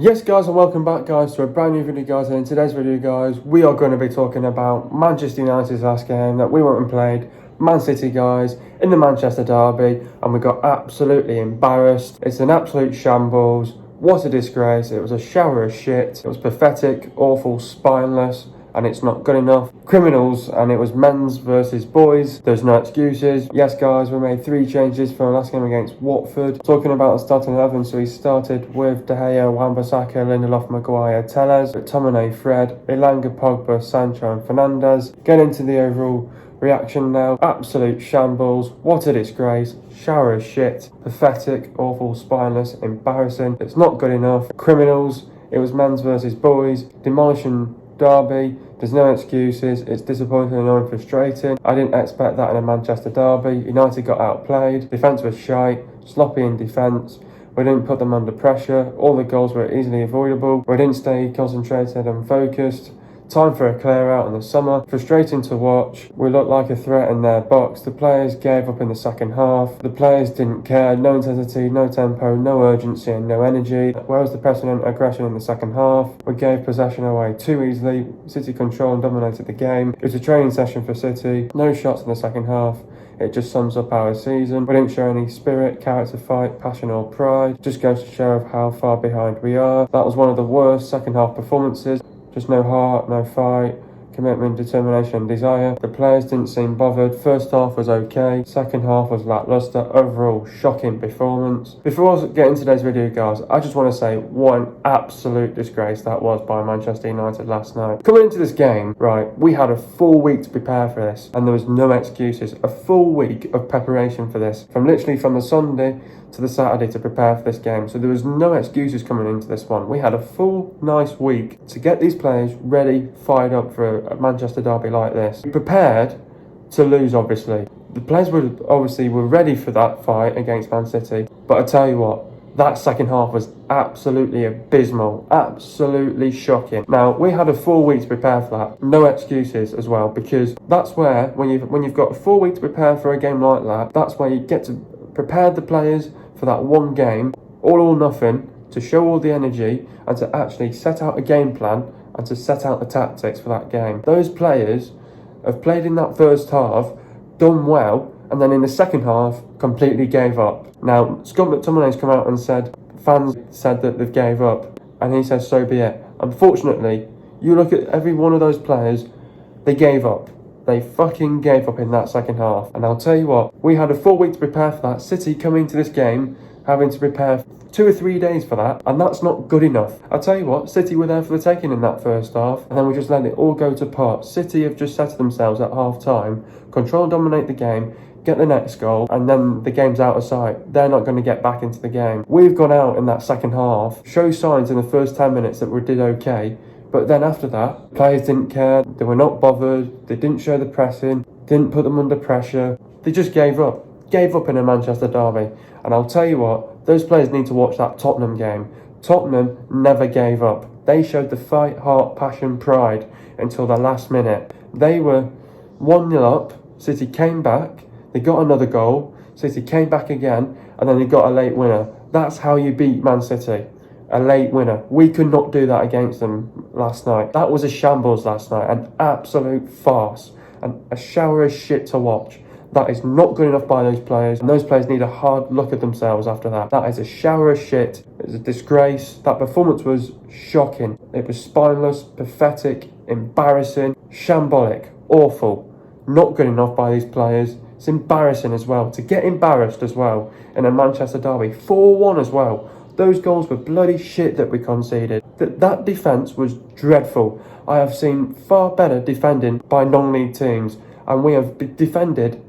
Yes guys, and welcome back guys to a brand new video guys, and in today's video guys we are going to be talking about Manchester United's last game that we went and played, Man City guys, in the Manchester derby, and we got absolutely embarrassed. It's an absolute shambles. What a disgrace. It was a shower of shit. It was pathetic, awful, spineless, and it's not good enough. Criminals, and it was men's versus boys. There's no excuses. Yes guys, we made 3 changes for our last game against Watford. Talking about the starting 11, so we started with De Gea, Wan-Bissaka, Lindelof, Maguire, Telles, McTominay, Fred, Elanga, Pogba, Sancho and Fernandes. Get into the overall reaction now. Absolute shambles. What a disgrace. Shower of shit. Pathetic, awful, spineless, embarrassing. It's not good enough. Criminals. It was men's versus boys. Demolition derby. There's no excuses. It's disappointing, annoying, frustrating. I didn't expect that in a Manchester derby. United got outplayed. Defence was shite. Sloppy in defence. We didn't put them under pressure. All the goals were easily avoidable. We didn't stay concentrated and focused. Time for a clear out in the summer. Frustrating to watch. We looked like a threat in their box. The players gave up in the second half. The players didn't care. No intensity, no tempo, no urgency and no energy. Where was the pressing and aggression in the second half? We gave possession away too easily. City controlled and dominated the game. It was a training session for City. No shots in the second half. It just sums up our season. We didn't show any spirit, character, fight, passion or pride. Just goes to show of how far behind we are. That was one of the worst second half performances. Just no heart, no fight, commitment, determination and desire. The players didn't seem bothered. First half was okay. Second half was lacklustre. Overall, shocking performance. Before I get into today's video, guys, I just want to say what an absolute disgrace that was by Manchester United last night. Coming into this game, right, we had a full week to prepare for this, and there was no excuses. A full week of preparation for this, from the Sunday to the Saturday to prepare for this game. So there was no excuses coming into this one. We had a full, nice week to get these players ready, fired up for a Manchester derby like this. We prepared to lose, obviously. The players were ready for that fight against Man City. But I tell you what, that second half was absolutely abysmal, absolutely shocking. Now, we had a full week to prepare for that. No excuses as well, because that's where, when you've got a full week to prepare for a game like that, that's where you get to prepare the players for that one game, all or nothing, to show all the energy and to actually set out a game plan and to set out the tactics for that game. Those players have played in that first half, done well, and then in the second half completely gave up. Now, Scott McTominay's come out and said, fans said that they've gave up, and he says so be it. Unfortunately, you look at every one of those players, they gave up. They fucking gave up in that second half. And I'll tell you what, we had a full week to prepare for that. City coming to this game, having to prepare 2 or 3 days for that, and that's not good enough. I'll tell you what, City were there for the taking in that first half, and then we just let it all go to pot. City have just said to themselves at half time, control and dominate the game, get the next goal, and then the game's out of sight. They're not going to get back into the game. We've gone out in that second half, show signs in the first 10 minutes that we did okay, but then after that, players didn't care, they were not bothered, they didn't show the pressing, didn't put them under pressure, they just gave up in a Manchester derby. And I'll tell you what, those players need to watch that Tottenham game. Tottenham never gave up. They showed the fight, heart, passion, pride until the last minute. They were 1-0 up, City came back, they got another goal, City came back again, and then they got a late winner. That's how you beat Man City. A late winner. We could not do that against them last night. That was a shambles last night, an absolute farce, and a shower of shit to watch. That is not good enough by those players, and those players need a hard look at themselves after that. That is a shower of shit. It's a disgrace. That performance was shocking. It was spineless, pathetic, embarrassing, shambolic, awful. Not good enough by these players. It's embarrassing as well. To get embarrassed as well in a Manchester derby. 4-1 as well. Those goals were bloody shit that we conceded. That defence was dreadful. I have seen far better defending by non-league teams, and we have defended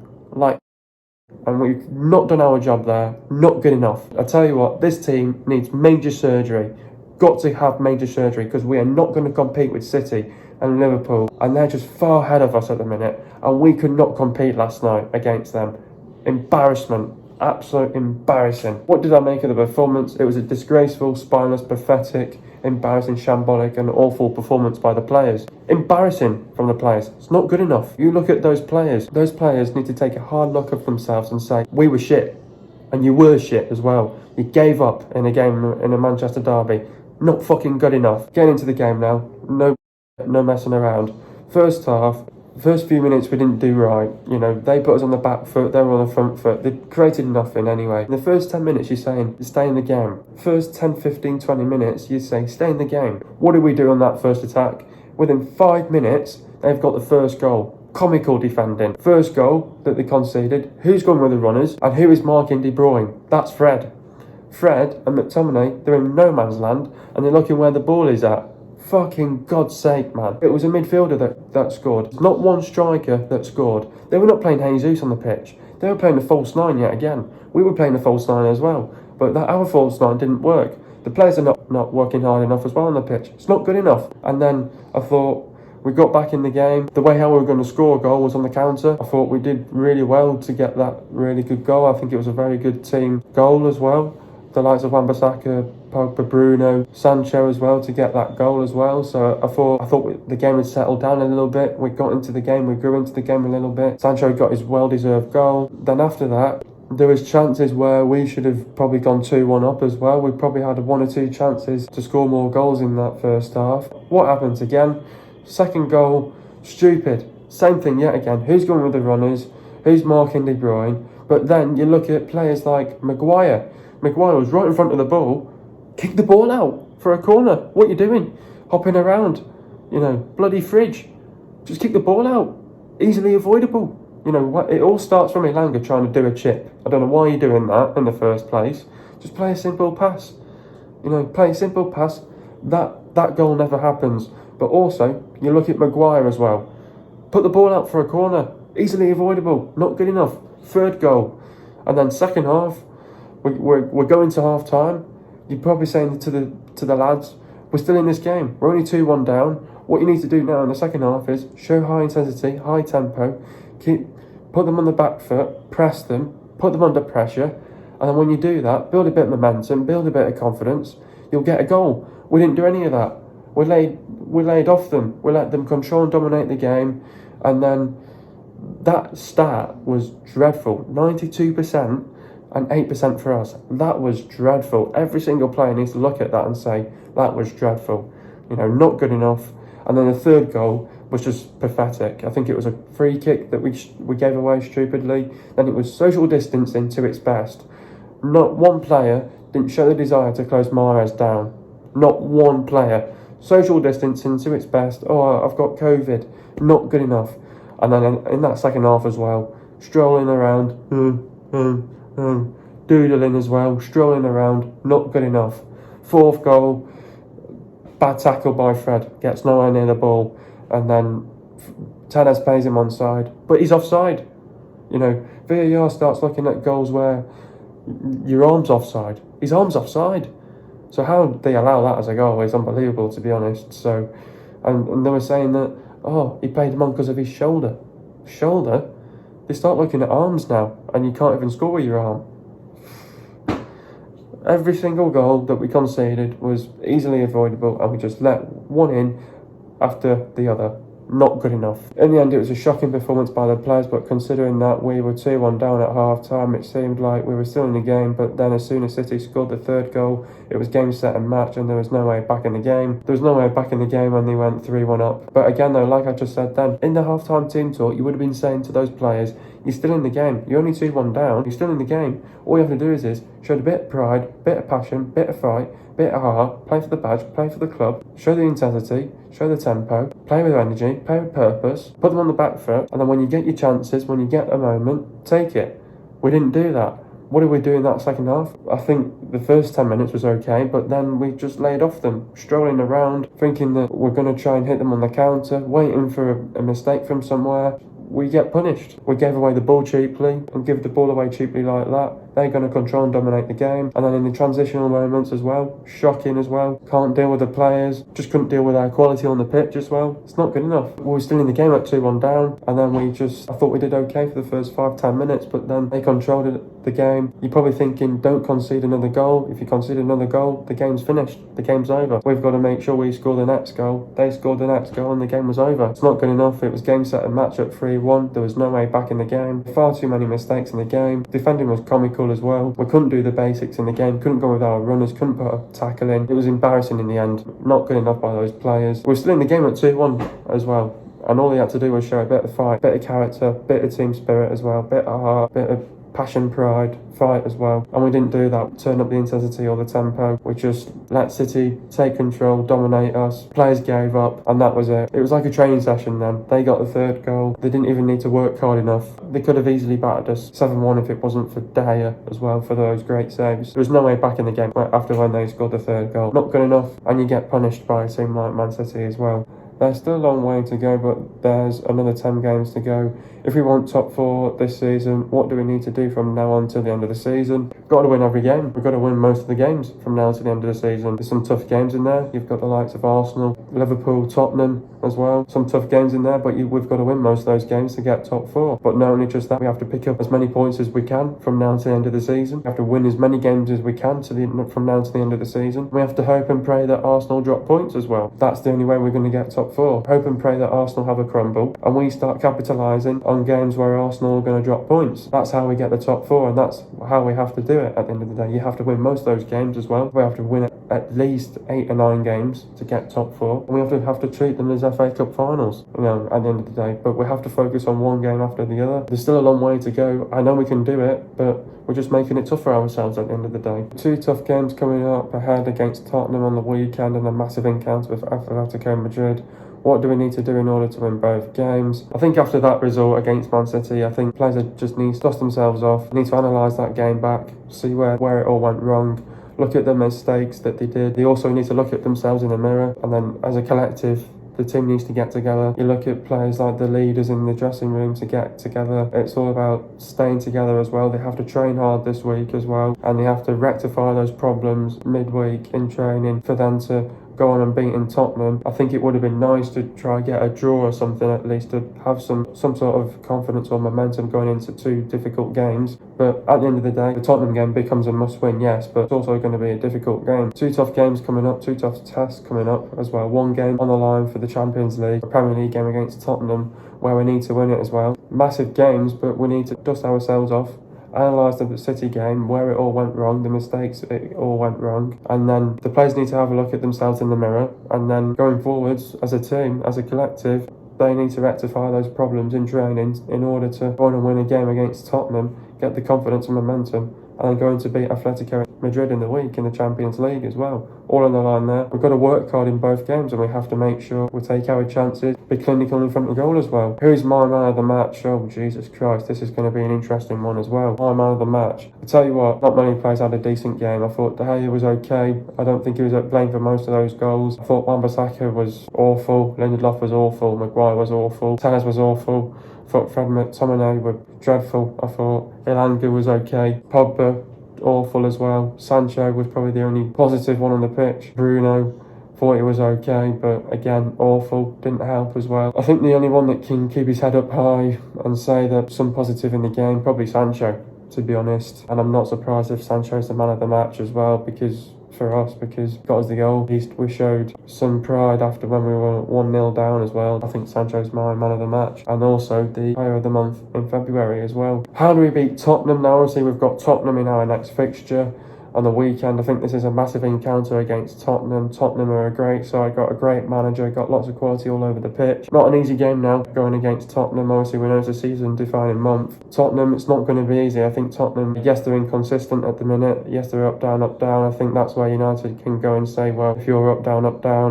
and we've not done our job there. Not good enough. I tell you what, this team needs major surgery. Got to have major surgery, because we are not going to compete with City and Liverpool, and they're just far ahead of us at the minute, and we could not compete last night against them. Embarrassment. Absolute embarrassing. What did I make of the performance? It was a disgraceful, spineless, pathetic, embarrassing, shambolic and awful performance by the players. Embarrassing from the players. It's not good enough. You look at those players. Those players need to take a hard look at themselves and say, we were shit. And you were shit as well. You gave up in a game, in a Manchester derby. Not fucking good enough. Getting into the game now. No messing around. First half, first few minutes we didn't do right. You know, they put us on the back foot, they were on the front foot. They created nothing anyway. In the first 10 minutes you're saying, stay in the game. First 10, 15, 20 minutes you say, stay in the game. What did we do on that first attack? Within 5 minutes, they've got the first goal. Comical defending. First goal that they conceded. Who's going with the runners? And who is marking De Bruyne? That's Fred. Fred and McTominay, they're in no man's land and they're looking where the ball is at. Fucking God's sake, man. It was a midfielder that scored. Not one striker that scored. They were not playing Jesus on the pitch. They were playing a false nine yet again. We were playing a false nine as well. But that our false nine didn't work. The players are not working hard enough as well on the pitch. It's not good enough. And then I thought, we got back in the game. The way how we were going to score a goal was on the counter. I thought we did really well to get that really good goal. I think it was a very good team goal as well. The likes of Wan-Bissaka, Pogba, Bruno, Sancho as well to get that goal as well. So I thought the game had settled down a little bit. We got into the game, we grew into the game a little bit. Sancho got his well-deserved goal. Then after that, there was chances where we should have probably gone 2-1 up as well. We probably had 1 or 2 chances to score more goals in that first half. What happened again? Second goal, stupid. Same thing yet again. Who's going with the runners? Who's marking De Bruyne? But then you look at players like Maguire. Maguire was right in front of the ball. Kick the ball out for a corner. What are you doing? Hopping around. You know, bloody fridge. Just kick the ball out. Easily avoidable. You know, it all starts from Elanga trying to do a chip. I don't know why you're doing that in the first place. Just play a simple pass. You know, play a simple pass. That goal never happens. But also, you look at Maguire as well. Put the ball out for a corner. Easily avoidable. Not good enough. Third goal. And then second half, we're going to half time. You're probably saying to the lads, we're still in this game. We're only 2-1 down. What you need to do now in the second half is show high intensity, high tempo, put them on the back foot, press them, put them under pressure, and then when you do that, build a bit of momentum, build a bit of confidence, you'll get a goal. We didn't do any of that. We laid off them. We let them control and dominate the game, and then that stat was dreadful. 92% and 8% for us. That was dreadful. Every single player needs to look at that and say, that was dreadful. You know, not good enough. And then the third goal was just pathetic. I think it was a free kick that we gave away stupidly. Then it was social distancing to its best. Not one player didn't show the desire to close Mahrez down. Not one player. Social distancing to its best. Oh, I've got COVID. Not good enough. And then in that second half as well, strolling around, doodling as well, strolling around, not good enough. Fourth goal, bad tackle by Fred, gets nowhere near the ball, and then Tellez plays him onside, but he's offside. You know, VAR starts looking at goals where your arm's offside. His arm's offside. So how they allow that as a goal is unbelievable, to be honest. So, and they were saying that, oh, he played him on because of his shoulder. Shoulder? They start looking at arms now, and you can't even score with your arm. Every single goal that we conceded was easily avoidable, and we just let one in after the other. Not good enough. In the end, it was a shocking performance by the players, but considering that we were 2-1 down at half-time, it seemed like we were still in the game, but then as soon as City scored the third goal, it was game, set and match, and there was no way back in the game. There was no way back in the game when they went 3-1 up. But again though, like I just said then, in the half-time team talk, you would have been saying to those players, you're still in the game. You're only 2-1 down, you're still in the game. All you have to do is show a bit of pride, bit of passion, bit of fight, bit of heart, play for the badge, play for the club, show the intensity, show the tempo, play with energy, play with purpose, put them on the back foot, and then when you get your chances, when you get a moment, take it. We didn't do that. What did we do in that second half? I think the first 10 minutes was okay, but then we just laid off them, strolling around, thinking that we're going to try and hit them on the counter, waiting for a mistake from somewhere. We get punished. We gave away the ball cheaply, and give the ball away cheaply like that. They're going to control and dominate the game. And then in the transitional moments as well, shocking as well. Can't deal with the players. Just couldn't deal with our quality on the pitch as well. It's not good enough. We were still in the game at 2-1 down, and then I thought we did okay for the first 5-10 minutes, but then they controlled the game. You're probably thinking, don't concede another goal. If you concede another goal, the game's finished. The game's over. We've got to make sure we score the next goal. They scored the next goal and the game was over. It's not good enough. It was game, set and match at 3-1. There was no way back in the game. Far too many mistakes in the game. Defending was comical goal as well. We couldn't do the basics in the game, couldn't go with our runners, couldn't put a tackle in. It was embarrassing in the end, not good enough by those players. We're still in the game at 2-1 as well. And all he had to do was show a bit of fight, bit of character, bit of team spirit as well, bit of heart, bit of passion, pride, fight as well. And we didn't do that, turn up the intensity or the tempo. We just let City take control, dominate us. Players gave up, and that was it. It was like a training session then. They got the third goal. They didn't even need to work hard enough. They could have easily battered us 7-1 if it wasn't for De Gea as well, for those great saves. There was no way back in the game after when they scored the third goal. Not good enough, and you get punished by a team like Man City as well. There's still a long way to go, but there's another 10 games to go. If we want top 4 this season, what do we need to do from now on till the end of the season? We've got to win every game. We've got to win most of the games from now to the end of the season. There's some tough games in there. You've got the likes of Arsenal, Liverpool, Tottenham as well. Some tough games in there, but we've got to win most of those games to get top 4. But not only just that, we have to pick up as many points as we can from now to the end of the season. We have to win as many games as we can from now to the end of the season. We have to hope and pray that Arsenal drop points as well. That's the only way we're going to get top 4. Hope and pray that Arsenal have a crumble and we start capitalising on games where Arsenal are going to drop points. That's how we get the top 4, and that's how we have to do it at the end of the day. You have to win most of those games as well. We have to win at least 8 or 9 games to get top 4, and we have to treat them as FA Cup finals, at the end of the day. But we have to focus on one game after the other. There's still a long way to go. I know we can do it, but we're just making it tough for ourselves at the end of the day. 2 tough games coming up ahead against Tottenham on the weekend and a massive encounter with Atletico Madrid. What do we need to do in order to win both games? I think after that result against Man City, I think players just need to dust themselves off, need to analyse that game back, see where it all went wrong, look at the mistakes that they did. They also need to look at themselves in the mirror, and then as a collective, the team needs to get together. You look at players like the leaders in the dressing room to get together. It's all about staying together as well. They have to train hard this week as well, and they have to rectify those problems midweek in training for them to go on and beat in Tottenham. I think it would have been nice to try and get a draw or something, at least to have some sort of confidence or momentum going into 2 difficult games. But at the end of the day, the Tottenham game becomes a must-win, yes, but it's also going to be a difficult game. 2 tough games coming up, 2 tough tests coming up as well. 1 game on the line for the Champions League, a Premier League game against Tottenham, where we need to win it as well. Massive games, but we need to dust ourselves off, analyse the City game, where it all went wrong, the mistakes it all went wrong, and then the players need to have a look at themselves in the mirror, and then going forwards as a team, as a collective, they need to rectify those problems in training in order to go on and win a game against Tottenham, get the confidence and momentum, and then going to beat Atletico Madrid in the week in the Champions League as well. All on the line there. We've got to work hard in both games, and we have to make sure we take our chances, be clinical in front of goal as well. Who's my man of the match? Oh, Jesus Christ, this is going to be an interesting one as well. My man of the match. I tell you what, not many players had a decent game. I thought De Gea was okay. I don't think he was blamed for most of those goals. I thought Wan-Bissaka was awful. Lindelof was awful. Maguire was awful. Telles was awful. I thought Fred McTominay were dreadful. I thought Ilanga was okay. Pogba, awful as well. Sancho was probably the only positive one on the pitch. Bruno, thought he was okay, but again, awful, didn't help as well. I think the only one that can keep his head up high and say that some positive in the game, probably Sancho, to be honest. And I'm not surprised if Sancho's the man of the match as well, because got us the goal. At least we showed some pride after when we were 1-0 down as well. I think Sancho's my man of the match, and also the player of the month in February as well. How do we beat Tottenham now? Obviously, we've got Tottenham in our next fixture on the weekend. I think this is a massive encounter against Tottenham. Tottenham are a great side, got a great manager, got lots of quality all over the pitch. Not an easy game now going against Tottenham. Obviously, we know it's a season-defining month. Tottenham, it's not going to be easy. I think Tottenham, yes, they're inconsistent at the minute. Yes, they're up, down, up, down. I think that's where United can go and say, well, if you're up, down,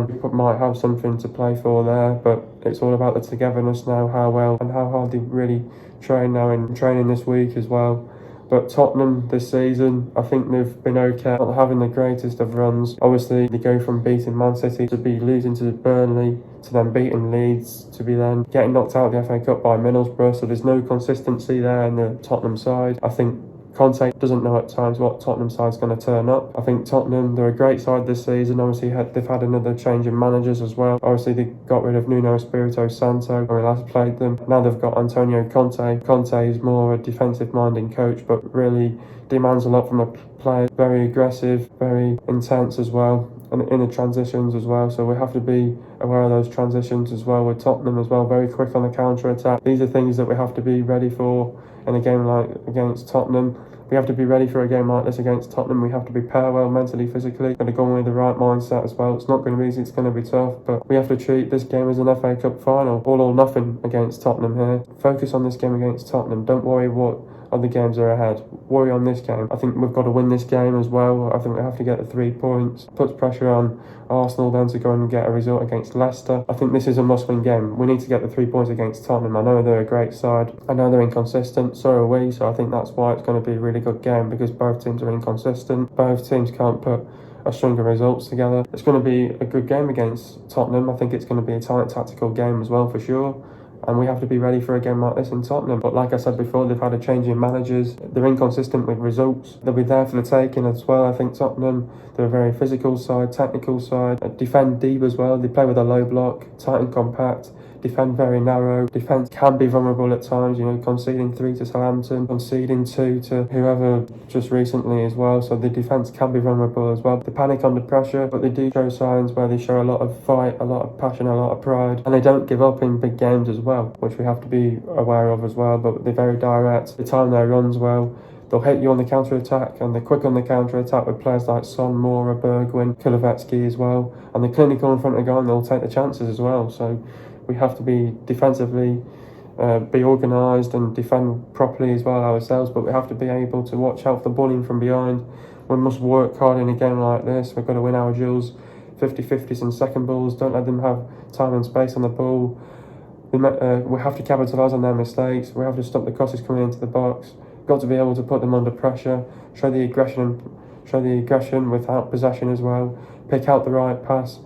you might have something to play for there. But it's all about the togetherness now, how well and how hard they really train now in training this week as well. But Tottenham this season, I think they've been okay, not having the greatest of runs. Obviously, they go from beating Man City to be losing to Burnley, to then beating Leeds, to be then getting knocked out of the FA Cup by Middlesbrough. So there's no consistency there in the Tottenham side. I think Conte doesn't know at times what Tottenham side's going to turn up. I think Tottenham, they're a great side this season. Obviously, they've had another change in managers as well. Obviously, they got rid of Nuno Espirito Santo when we last played them. Now they've got Antonio Conte. Conte is more a defensive-minded coach, but really demands a lot from the players. Very aggressive, very intense as well, and in the transitions as well. So we have to be aware of those transitions as well with Tottenham as well. Very quick on the counter-attack. These are things that we have to be ready for in a game like against Tottenham. We have to be ready for a game like this against Tottenham. We have to prepare well mentally, physically. Got to go in with the right mindset as well. It's not going to be easy, it's going to be tough, but we have to treat this game as an FA Cup final. All or nothing against Tottenham here. Focus on this game against Tottenham. Don't worry what other games are ahead. Worry on this game. I think we've got to win this game as well. I think we have to get the 3 points. Puts pressure on Arsenal then to go and get a result against Leicester. I think this is a must-win game. We need to get the 3 points against Tottenham. I know they're a great side. I know they're inconsistent. So are we. So I think that's why it's going to be a really good game, because both teams are inconsistent. Both teams can't put a string of results together. It's going to be a good game against Tottenham. I think it's going to be a tight tactical game as well, for sure. And we have to be ready for a game like this in Tottenham. But like I said before, they've had a change in managers. They're inconsistent with results. They'll be there for the taking as well. I think Tottenham, they're a very physical side, technical side. Defend deep as well. They play with a low block, tight and compact. Defend very narrow. Defence can be vulnerable at times, conceding 3 to Southampton, conceding 2 to whoever just recently as well. So the defence can be vulnerable as well. They panic under pressure, but they do show signs where they show a lot of fight, a lot of passion, a lot of pride. And they don't give up in big games as well, which we have to be aware of as well. But they're very direct. They time their runs well. They'll hit you on the counter-attack, and they're quick on the counter-attack with players like Son, Moura, Bergwijn, Kulusevski as well. And they're clinical in front of goal, and they'll take the chances as well. So we have to be defensively, be organised and defend properly as well ourselves, but we have to be able to watch out for the bullying from behind. We must work hard in a game like this. We've got to win our duels, 50-50s and second balls. Don't let them have time and space on the ball. We have to capitalise on their mistakes. We have to stop the crosses coming into the box. Got to be able to put them under pressure, show the aggression without possession as well. Pick out the right pass.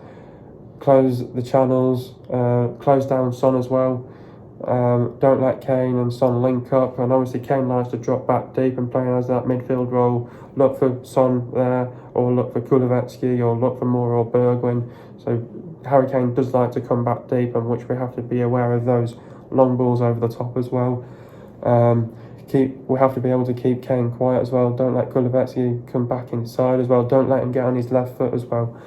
Close the channels, close down Son as well. Don't let Kane and Son link up. And obviously Kane likes to drop back deep and play as that midfield role. Look for Son there, or look for Kulusevski, or look for Moura or Bergwijn. So Harry Kane does like to come back deep, and which we have to be aware of those long balls over the top as well. We have to be able to keep Kane quiet as well. Don't let Kulusevski come back inside as well. Don't let him get on his left foot as well.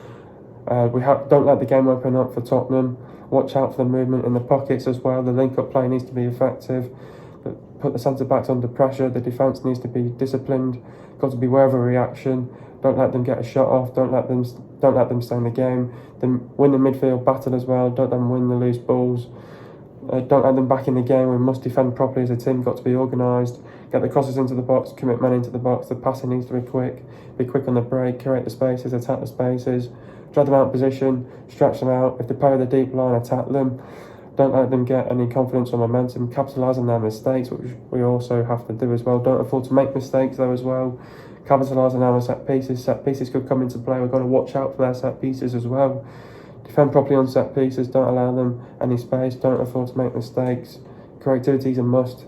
Don't let the game open up for Tottenham. Watch out for the movement in the pockets as well. The link-up play needs to be effective. Put the centre-backs under pressure. The defence needs to be disciplined. Got to be aware of a reaction. Don't let them get a shot off. Don't let them stay in the game. Then win the midfield battle as well. Don't let them win the loose balls. Don't let them back in the game. We must defend properly as a team. Got to be organised. Get the crosses into the box. Commit men into the box. The passing needs to be quick. Be quick on the break. Create the spaces. Attack the spaces. Drag them out of position, stretch them out. If they play with a deep line, attack them. Don't let them get any confidence or momentum. Capitalise on their mistakes, which we also have to do as well. Don't afford to make mistakes though as well. Capitalise on our set pieces. Set pieces could come into play. We've got to watch out for their set pieces as well. Defend properly on set pieces. Don't allow them any space. Don't afford to make mistakes. Creativity is a must.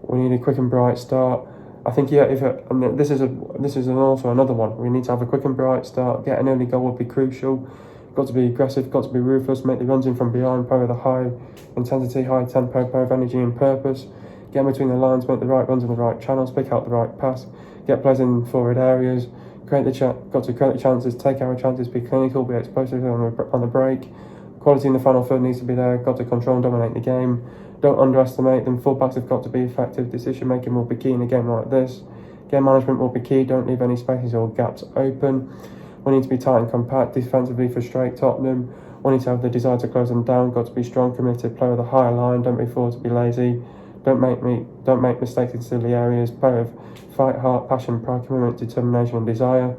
We need a quick and bright start. I think this is also another one. We need to have a quick and bright start. Get an early goal would be crucial. Got to be aggressive. Got to be ruthless. Make the runs in from behind. Play with a high intensity, high tempo, play with energy and purpose. Get in between the lines. Make the right runs in the right channels. Pick out the right pass. Get players in forward areas. Got to create the chances. Take our chances. Be clinical. Be explosive on the break. Quality in the final third needs to be there. Got to control and dominate the game. Don't underestimate them. Full-backs have got to be effective. Decision-making will be key in a game like this. Game management will be key. Don't leave any spaces or gaps open. We need to be tight and compact. Defensively frustrate Tottenham. We need to have the desire to close them down. Got to be strong, committed. Play with a higher line. Don't be forced to be lazy. Don't make mistakes in silly areas. Play with fight, heart, passion, pride, commitment, determination and desire.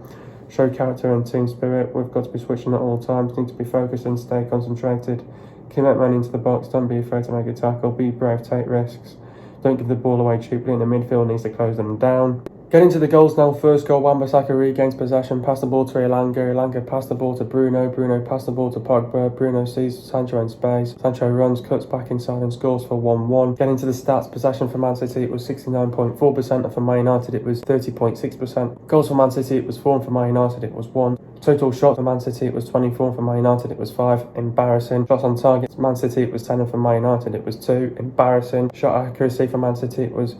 Show character and team spirit. We've got to be switching at all times. Need to be focused and stay concentrated. Commit man into the box. Don't be afraid to make a tackle. Be brave. Take risks. Don't give the ball away cheaply. And the midfield needs to close them down. Getting to the goals now. First goal, Wan-Bissaka regains possession. Pass the ball to Elanga. Elanga pass the ball to Bruno. Bruno pass the ball to Pogba. Bruno sees Sancho in space. Sancho runs, cuts back inside and scores for 1-1. Getting to the stats, possession for Man City, it was 69.4%, and for Man United it was 30.6%. Goals for Man City, it was 4, and for Man United it was 1. Total shots for Man City, it was 24, and for Man United it was 5. Embarrassing. Shots on target, Man City it was 10, and for Man United it was 2. Embarrassing. Shot accuracy for Man City, it was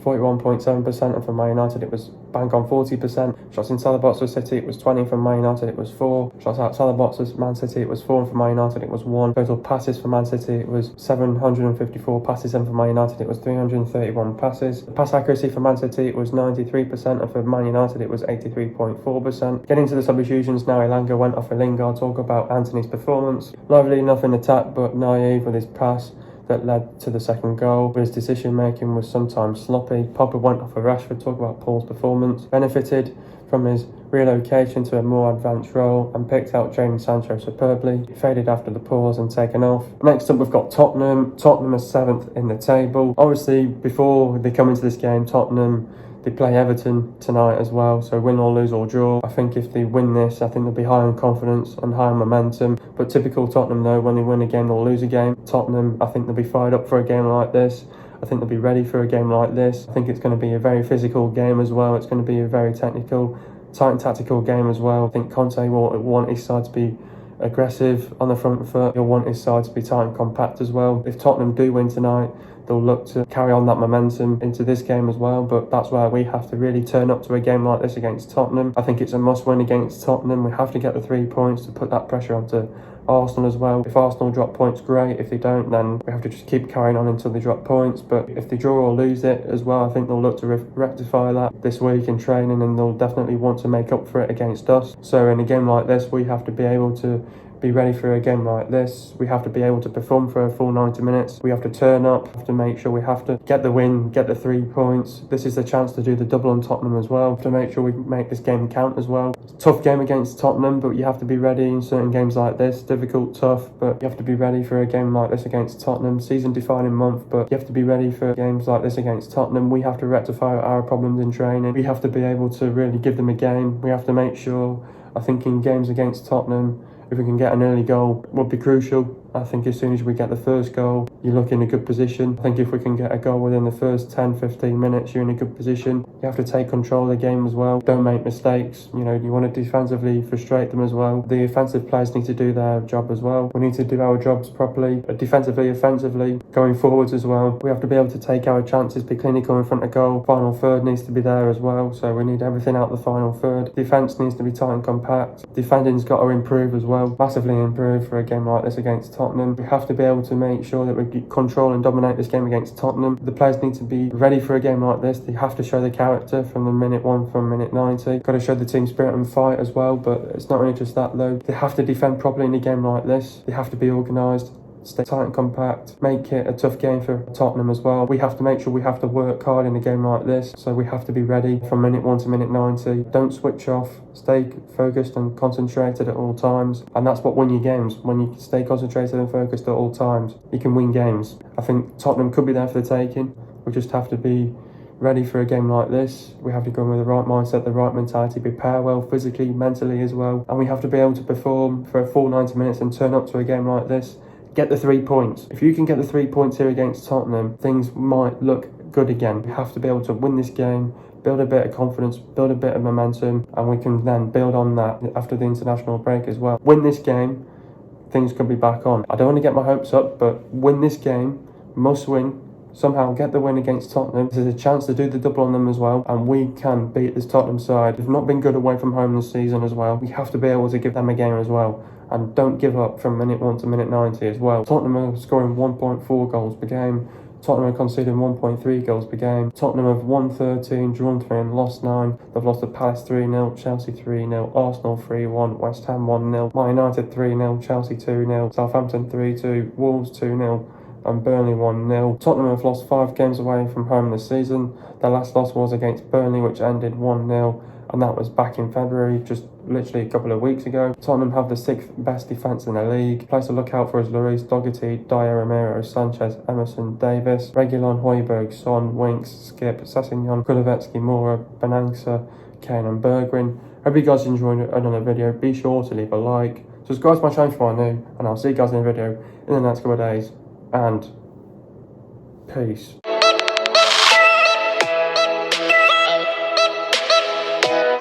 41.7%, and for Man United it was bang on 40%. Shots inside the box for City it was 20, for Man United it was 4. Shots outside the box for Man City it was 4, and for Man United it was 1. Total passes for Man City it was 754 passes, and for Man United it was 331 passes. Pass accuracy for Man City it was 93%, and for Man United it was 83.4%. Getting to the substitutions now, Elanga went off for Lingard. Talk about Anthony's performance. Lively enough in attack, but naive with his pass that led to the second goal. But his decision making was sometimes sloppy. Pogba went off for Rashford. Talk about Paul's performance. Benefited from his relocation to a more advanced role and picked out Jadon Sancho superbly. He faded after the pause and taken off. Next up we've got Tottenham. Tottenham is 7th in the table. Obviously before they come into this game, Tottenham, they play Everton tonight as well, so win or lose or draw. I think if they win this, I think they'll be high on confidence and high on momentum. But typical Tottenham though, when they win a game, they'll lose a game. Tottenham, I think they'll be fired up for a game like this. I think they'll be ready for a game like this. I think it's going to be a very physical game as well. It's going to be a very technical, tight and tactical game as well. I think Conte will want his side to be aggressive on the front foot. He'll want his side to be tight and compact as well. If Tottenham do win tonight, they'll look to carry on that momentum into this game as well, but that's where we have to really turn up to a game like this against Tottenham. I think it's a must-win against Tottenham. We have to get the 3 points to put that pressure onto Arsenal as well. If Arsenal drop points, great. If they don't, then we have to just keep carrying on until they drop points. But if they draw or lose it as well, I think they'll look to rectify that this week in training, and they'll definitely want to make up for it against us. So in a game like this, we have to be able to be ready for a game like this. We have to be able to perform for a full 90 minutes. We have to turn up, have to make sure we have to get the win, get the 3 points. This is the chance to do the double on Tottenham as well, to make sure we make this game count as well. It's a tough game against Tottenham, but you have to be ready in certain games like this. Difficult, tough, but you have to be ready for a game like this against Tottenham. Season defining month, but you have to be ready for games like this against Tottenham. We have to rectify our problems in training. We have to be able to really give them a game. We have to make sure, I think in games against Tottenham, if we can get an early goal, would be crucial. I think as soon as we get the first goal, you look in a good position. I think if we can get a goal within the first 10-15 minutes, you're in a good position. You have to take control of the game as well. Don't make mistakes. You want to defensively frustrate them as well. The offensive players need to do their job as well. We need to do our jobs properly, defensively, offensively, going forwards as well. We have to be able to take our chances, be clinical in front of goal. Final third needs to be there as well, so we need everything out the final third. Defence needs to be tight and compact. Defending's got to improve as well, massively improve for a game like this against Tottenham. We have to be able to make sure that we control and dominate this game against Tottenham. The players need to be ready for a game like this. They have to show the character from the minute 1, from minute 90. Got to show the team spirit and fight as well, but it's not only just that though. They have to defend properly in a game like this. They have to be organised, stay tight and compact, make it a tough game for Tottenham as well. We have to make sure we have to work hard in a game like this, so we have to be ready from minute 1 to minute 90. Don't switch off, stay focused and concentrated at all times, and that's what wins you games. When you stay concentrated and focused at all times, you can win games. I think Tottenham could be there for the taking. We just have to be ready for a game like this. We have to go in with the right mindset, the right mentality, prepare well physically, mentally as well, and we have to be able to perform for a full 90 minutes and turn up to a game like this. Get the 3 points. If you can get the 3 points here against Tottenham, things might look good again. We have to be able to win this game, build a bit of confidence, build a bit of momentum, and we can then build on that after the international break as well. Win this game, things could be back on. I don't want to get my hopes up, but win this game, must win. Somehow get the win against Tottenham. This is a chance to do the double on them as well, and we can beat this Tottenham side. We've not been good away from home this season as well. We have to be able to give them a game as well, and don't give up from minute 1 to minute 90 as well. Tottenham are scoring 1.4 goals per game. Tottenham are conceding 1.3 goals per game. Tottenham have won 13, drawn 3 and lost 9. They've lost to Palace 3-0, Chelsea 3-0, Arsenal 3-1, West Ham 1-0, Man United 3-0, Chelsea 2-0, Southampton 3-2, Wolves 2-0. And Burnley 1-0. Tottenham have lost 5 games away from home this season. Their last loss was against Burnley, which ended 1-0, and that was back in February, just literally a couple of weeks ago. Tottenham have the 6th best defence in the league. Place to look out for is Lloris, Doherty, Dier, Romero, Sanchez, Emerson, Davis, Reguilon, Højbjerg, Son, Winks, Skip, Sessegnon, Kulusevski, Moura, Benanxa, Kane and Bergwijn. Hope you guys enjoyed another video. Be sure to leave a like, subscribe to my channel if you are new, and I'll see you guys in a video in the next couple of days. And peace.